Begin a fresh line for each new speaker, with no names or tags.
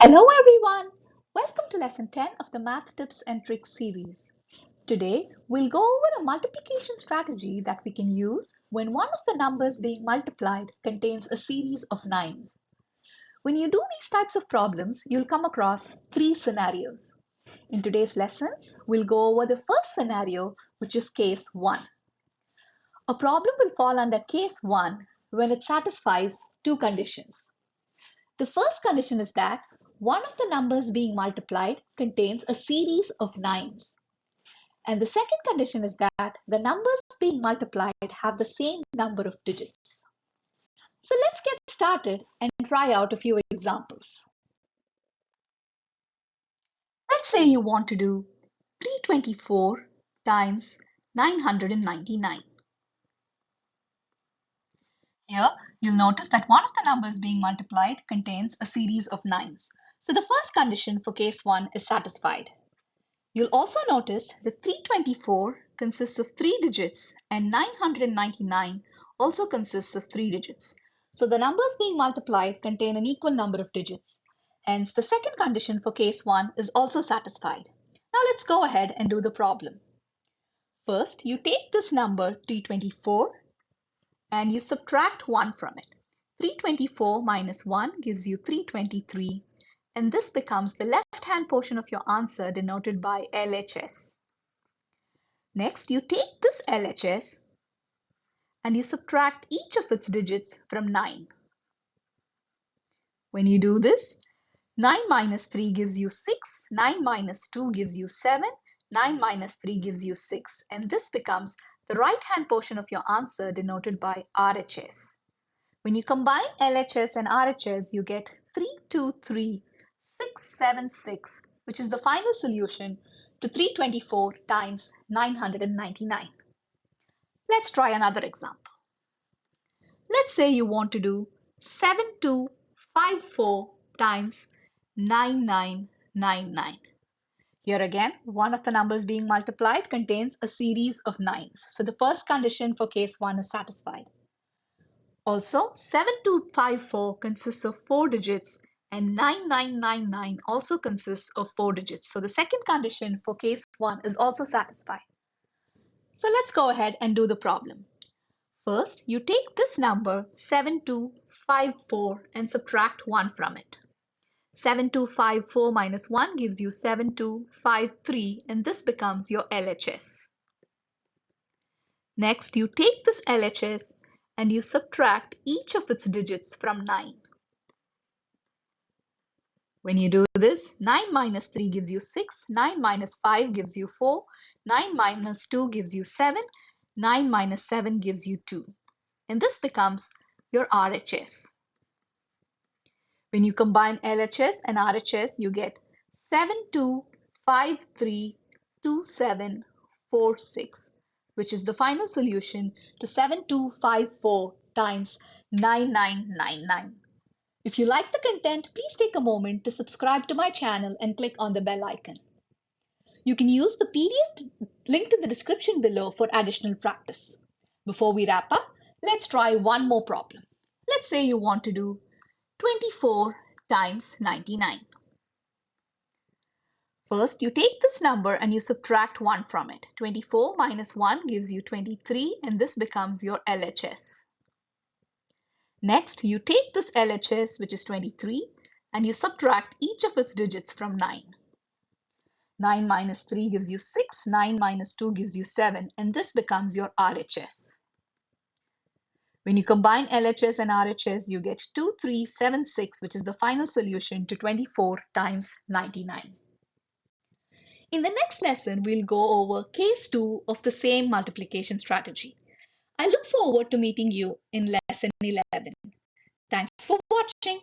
Hello everyone! Welcome to lesson 10 of the Math Tips and Tricks series. Today we'll go over a multiplication strategy that we can use when one of the numbers being multiplied contains a series of 9's. When you do these types of problems, you'll come across three scenarios. In today's lesson, we'll go over the first scenario, which is case 1. A problem will fall under case 1 when it satisfies two conditions. The first condition is that one of the numbers being multiplied contains a series of 9's. And the second condition is that the numbers being multiplied have the same number of digits. So let's get started and try out a few examples. Let's say you want to do 324 times 999. Here, you'll notice that one of the numbers being multiplied contains a series of 9's. So the first condition for case 1 is satisfied. You'll also notice that 324 consists of 3 digits and 999 also consists of 3 digits. So the numbers being multiplied contain an equal number of digits. Hence, the second condition for case 1 is also satisfied. Now let's go ahead and do the problem. First, you take this number 324 and you subtract 1 from it. 324 minus 1 gives you 323. And this becomes the left-hand portion of your answer denoted by LHS. Next, you take this LHS and you subtract each of its digits from 9. When you do this, 9 minus 3 gives you 6, 9 minus 2 gives you 7, 9 minus 3 gives you 6, and this becomes the right-hand portion of your answer denoted by RHS. When you combine LHS and RHS, you get 323. 676, which is the final solution to 324 times 999. Let's try another example. Let's say you want to do 7254 times 9999. Here again, one of the numbers being multiplied contains a series of 9's. So the first condition for case 1 is satisfied. Also, 7254 consists of 4 digits and 9999 also consists of 4 digits. So the second condition for case 1 is also satisfied. So let's go ahead and do the problem. First, you take this number 7254 and subtract 1 from it. 7254 minus 1 gives you 7253 and this becomes your LHS. Next, you take this LHS and you subtract each of its digits from 9. When you do this, 9 minus 3 gives you 6, 9 minus 5 gives you 4, 9 minus 2 gives you 7, 9 minus 7 gives you 2. And this becomes your RHS. When you combine LHS and RHS, you get 72532746, which is the final solution to 7254 times 9999. If you like the content, please take a moment to subscribe to my channel and click on the bell icon. You can use the PDF linked in the description below for additional practice. Before we wrap up, let's try one more problem. Let's say you want to do 24 times 99. First, you take this number and you subtract 1 from it. 24 minus 1 gives you 23 and this becomes your LHS. Next, you take this LHS, which is 23, and you subtract each of its digits from 9. 9 minus 3 gives you 6, 9 minus 2 gives you 7, and this becomes your RHS. When you combine LHS and RHS, you get 2376, which is the final solution to 24 times 99. In the next lesson, we'll go over case 2 of the same multiplication strategy. I look forward to meeting you in lesson 11. Thanks for watching.